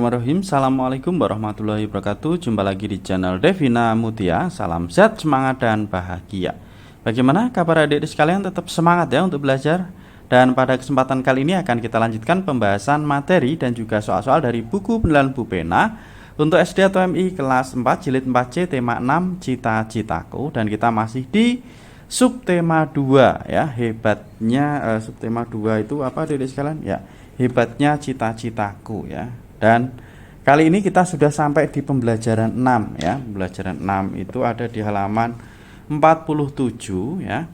Bismillahirrahmanirrahim. Assalamualaikum warahmatullahi wabarakatuh. Jumpa lagi di channel Devina Mutia. Salam sehat, semangat, dan bahagia. Bagaimana kabar adik-adik sekalian? Tetap semangat ya untuk belajar. Dan pada kesempatan kali ini akan kita lanjutkan pembahasan materi dan juga soal-soal dari buku penilaian Bu Pena untuk SD atau MI kelas 4 jilid 4C tema 6 cita-citaku. Dan kita masih di subtema 2 ya. Hebatnya subtema 2 itu apa adik-adik sekalian? Ya, hebatnya cita-citaku ya. Dan kali ini kita sudah sampai di pembelajaran 6 ya. Pembelajaran 6 itu ada di halaman 47 ya.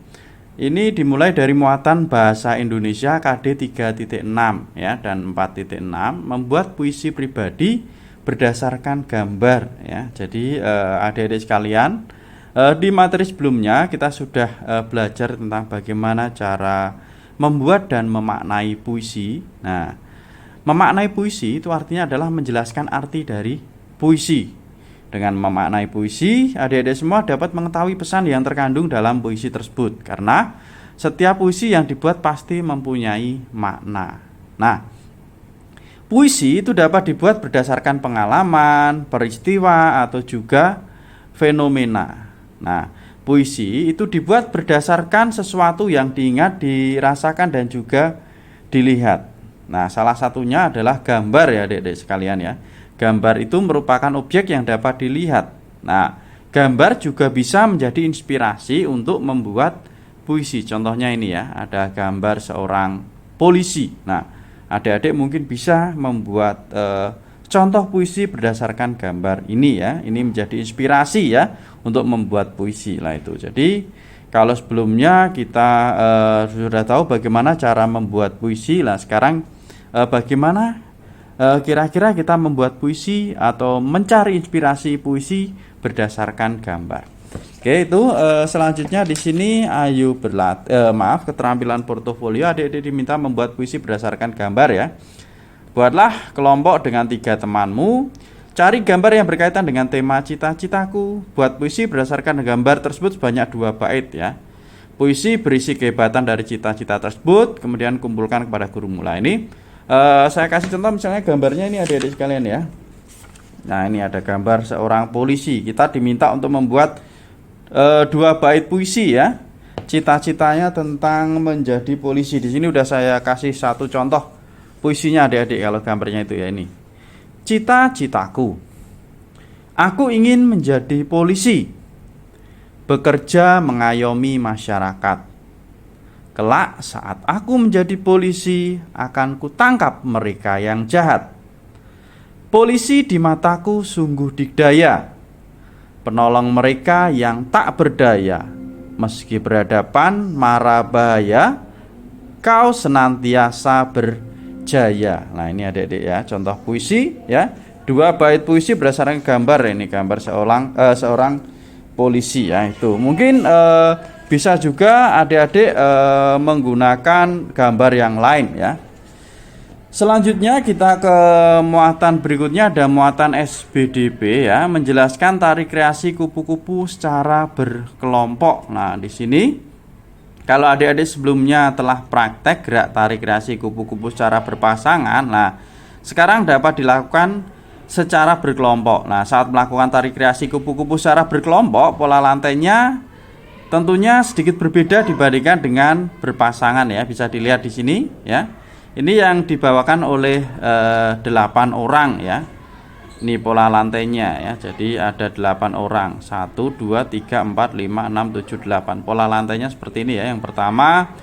Ini dimulai dari muatan bahasa Indonesia KD 3.6 ya dan 4.6, membuat puisi pribadi berdasarkan gambar ya. Jadi adik-adik sekalian, di materi sebelumnya kita sudah belajar tentang bagaimana cara membuat dan memaknai puisi. Nah, memaknai puisi itu artinya adalah menjelaskan arti dari puisi. Dengan memaknai puisi, adik-adik semua dapat mengetahui pesan yang terkandung dalam puisi tersebut. Karena setiap puisi yang dibuat pasti mempunyai makna. Nah, puisi itu dapat dibuat berdasarkan pengalaman, peristiwa, atau juga fenomena. Nah, puisi itu dibuat berdasarkan sesuatu yang diingat, dirasakan, dan juga dilihat. Nah, salah satunya adalah gambar ya adik-adik sekalian ya. Gambar itu merupakan objek yang dapat dilihat. Nah, gambar juga bisa menjadi inspirasi untuk membuat puisi. Contohnya ini ya, ada gambar seorang polisi. Nah, adik-adik mungkin bisa membuat contoh puisi berdasarkan gambar ini ya. Ini menjadi inspirasi ya untuk membuat puisi lah itu. Jadi kalau sebelumnya kita sudah tahu bagaimana cara membuat puisi lah, sekarang bagaimana kira-kira kita membuat puisi atau mencari inspirasi puisi berdasarkan gambar. Oke, itu selanjutnya di sini ayo keterampilan portofolio. Adik-adik diminta membuat puisi berdasarkan gambar ya. Buatlah kelompok dengan 3 temanmu. Cari gambar yang berkaitan dengan tema cita-citaku. Buat puisi berdasarkan gambar tersebut sebanyak 2 bait ya. Puisi berisi kehebatan dari cita-cita tersebut, kemudian kumpulkan kepada guru mula. Ini saya kasih contoh misalnya gambarnya ini adik-adik sekalian ya. Nah, ini ada gambar seorang polisi. Kita diminta untuk membuat 2 bait puisi ya. Cita-citanya tentang menjadi polisi. Di sini udah saya kasih satu contoh puisinya adik-adik kalau gambarnya itu ya ini. Cita-citaku. Aku ingin menjadi polisi. Bekerja mengayomi masyarakat. Kelak saat aku menjadi polisi, akan kutangkap mereka yang jahat. Polisi di mataku sungguh dikdaya, penolong mereka yang tak berdaya. Meski berhadapan mara bahaya, kau senantiasa berjaya. Nah, ini adik-adik ya, contoh puisi ya. 2 bait puisi berdasarkan gambar. Ini gambar seorang polisi ya. Itu mungkin bisa juga adik-adik menggunakan gambar yang lain ya. Selanjutnya kita ke muatan berikutnya, ada muatan SBDP ya, menjelaskan tari kreasi kupu-kupu secara berkelompok. Nah, di sini kalau adik-adik sebelumnya telah praktek gerak tari kreasi kupu-kupu secara berpasangan, nah sekarang dapat dilakukan secara berkelompok. Nah, saat melakukan tari kreasi kupu-kupu secara berkelompok, pola lantainya tentunya sedikit berbeda dibandingkan dengan berpasangan ya. Bisa dilihat di sini ya. Ini yang dibawakan oleh 8 orang ya. Ini pola lantainya ya. Jadi ada 8 orang. 1 2 3 4 5 6 7 8. Pola lantainya seperti ini ya. Yang pertama,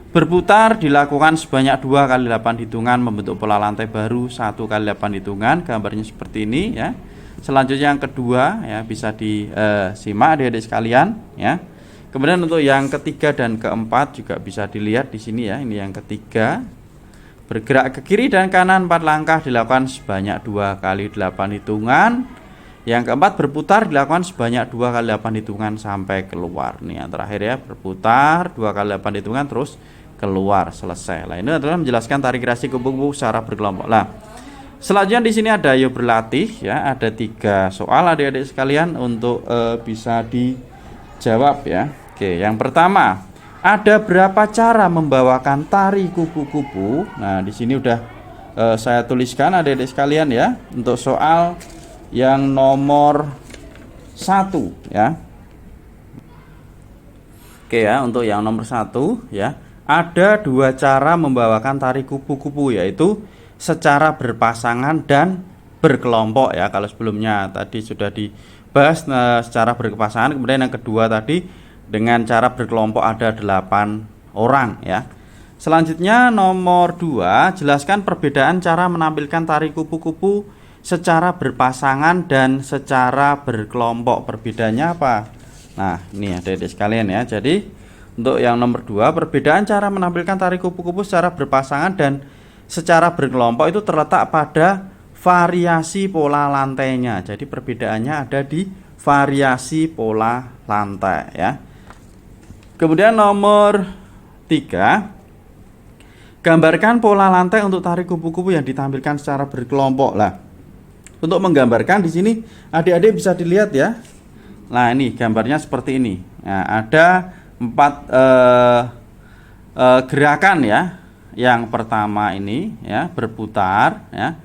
berputar dilakukan sebanyak 2 kali 8 hitungan membentuk pola lantai baru 1 kali 8 hitungan. Gambarnya seperti ini ya. Selanjutnya yang kedua ya, bisa disimak adik-adik sekalian ya. Kemudian untuk yang ketiga dan keempat juga bisa dilihat di sini ya. Ini yang ketiga, bergerak ke kiri dan kanan 4 langkah dilakukan sebanyak 2 kali 8 hitungan. Yang keempat, berputar dilakukan sebanyak 2 kali 8 hitungan sampai keluar. Nih yang terakhir ya, berputar 2 kali 8 hitungan terus keluar, selesai. Nah, ini adalah menjelaskan tari kreasi kupu-kupu secara berkelompok. Nah, selanjutnya di sini ada ayo berlatih ya. Ada 3 soal adik-adik sekalian untuk bisa dijawab ya. Oke, yang pertama, ada berapa cara membawakan tari kupu-kupu? Nah, di sini udah saya tuliskan adik-adik sekalian ya, untuk soal yang nomor 1 ya. Oke ya, untuk yang nomor 1 ya, ada 2 cara membawakan tari kupu-kupu, yaitu secara berpasangan dan berkelompok ya. Kalau sebelumnya tadi sudah dibahas secara berpasangan, kemudian yang kedua tadi dengan cara berkelompok ada 8 orang ya. Selanjutnya nomor 2, jelaskan perbedaan cara menampilkan tari kupu-kupu secara berpasangan dan secara berkelompok. Perbedaannya apa? Nah, ini adik-adik sekalian ya. Jadi untuk yang nomor 2, perbedaan cara menampilkan tari kupu-kupu secara berpasangan dan secara berkelompok itu terletak pada variasi pola lantainya. Jadi perbedaannya ada di variasi pola lantai ya. Kemudian nomor 3, gambarkan pola lantai untuk tari kupu-kupu yang ditampilkan secara berkelompok. Lah, untuk menggambarkan di sini adik-adik bisa dilihat ya. Nah, ini gambarnya seperti ini. Nah, ada 4 gerakan ya. Yang pertama ini ya, berputar ya.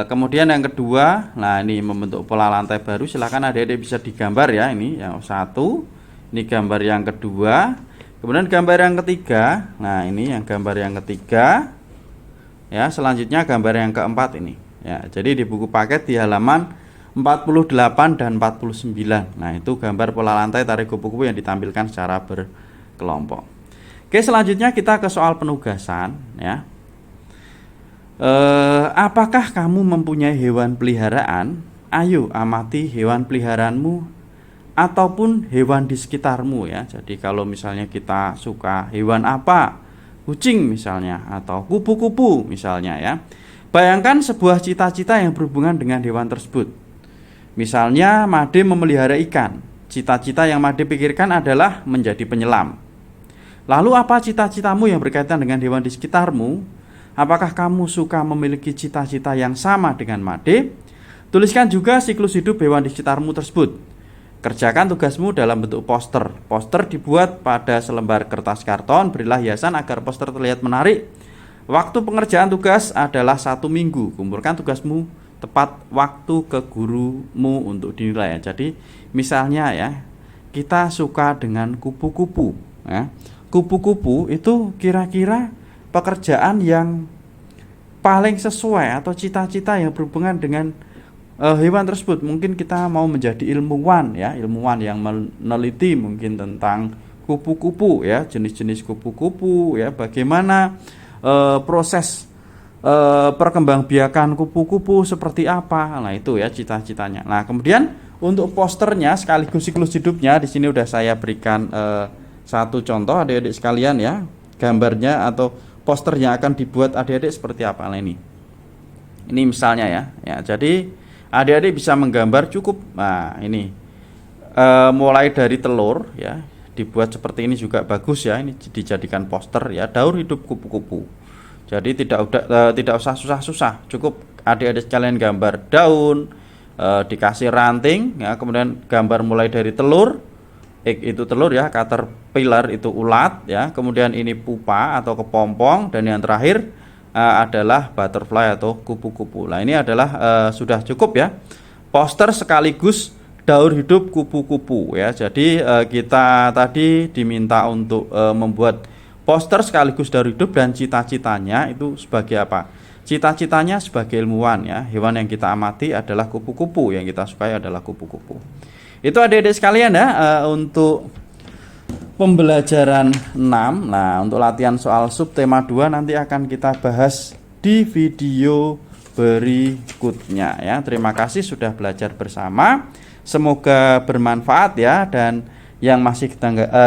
Kemudian yang kedua, nah ini membentuk pola lantai baru. Silakan adik-adik bisa digambar ya. Ini yang 1, ini gambar yang kedua. Kemudian gambar yang ketiga. Nah, ini yang gambar yang ketiga. Ya, selanjutnya gambar yang keempat ini. Ya, jadi di buku paket di halaman 48 dan 49. Nah, itu gambar pola lantai tari kupu-kupu yang ditampilkan secara berkelompok. Oke, selanjutnya kita ke soal penugasan ya. Apakah kamu mempunyai hewan peliharaan? Ayo amati hewan peliharaanmu ataupun hewan di sekitarmu ya. Jadi kalau misalnya kita suka hewan apa? Kucing misalnya, atau kupu-kupu misalnya ya. Bayangkan sebuah cita-cita yang berhubungan dengan hewan tersebut. Misalnya Made memelihara ikan. Cita-cita yang Made pikirkan adalah menjadi penyelam. Lalu apa cita-citamu yang berkaitan dengan hewan di sekitarmu? Apakah kamu suka memiliki cita-cita yang sama dengan Made? Tuliskan juga siklus hidup hewan di sekitarmu tersebut. Kerjakan tugasmu dalam bentuk poster. Poster dibuat pada selembar kertas karton. Berilah hiasan agar poster terlihat menarik. Waktu pengerjaan tugas adalah 1 minggu. Kumpulkan tugasmu tepat waktu ke gurumu untuk dinilai ya. Jadi misalnya ya, kita suka dengan kupu-kupu ya. Kupu-kupu itu kira-kira pekerjaan yang paling sesuai atau cita-cita yang berhubungan dengan hewan tersebut. Mungkin kita mau menjadi ilmuwan ya, ilmuwan yang meneliti mungkin tentang kupu-kupu ya, jenis-jenis kupu-kupu ya, bagaimana proses perkembangbiakan kupu-kupu seperti apa. Nah, itu ya cita-citanya. Nah, kemudian untuk posternya sekaligus siklus hidupnya di sini udah saya berikan satu contoh adik-adik sekalian ya. Gambarnya atau posternya akan dibuat adik-adik seperti apa. Nah, ini misalnya ya. Ya, jadi adik-adik bisa menggambar cukup. Nah, ini mulai dari telur ya, dibuat seperti ini juga bagus ya. Ini dijadikan poster ya, daur hidup kupu-kupu. Jadi tidak usah susah-susah, cukup adik-adik sekalian gambar daun, dikasih ranting ya, kemudian gambar mulai dari telur, itu telur ya, caterpillar itu ulat ya, kemudian ini pupa atau kepompong, dan yang terakhir adalah butterfly atau kupu-kupu. Nah, ini adalah sudah cukup ya, poster sekaligus daur hidup kupu-kupu ya. Jadi kita tadi diminta untuk membuat poster sekaligus daur hidup, dan cita-citanya itu sebagai apa? Cita-citanya sebagai ilmuwan ya. Hewan yang kita amati adalah kupu-kupu, yang kita sukai adalah kupu-kupu. Itu adik-adik sekalian ya, untuk pembelajaran 6. Nah, untuk latihan soal subtema 2 nanti akan kita bahas di video berikutnya ya. Terima kasih sudah belajar bersama. Semoga bermanfaat ya, dan yang masih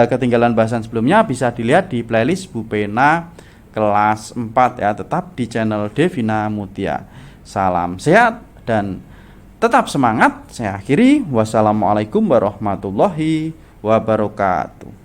ketinggalan bahasan sebelumnya bisa dilihat di playlist Bu Pena kelas 4 ya. Tetap di channel Devina Mutia. Salam sehat dan tetap semangat. Saya akhiri. Wassalamualaikum warahmatullahi wabarakatuh.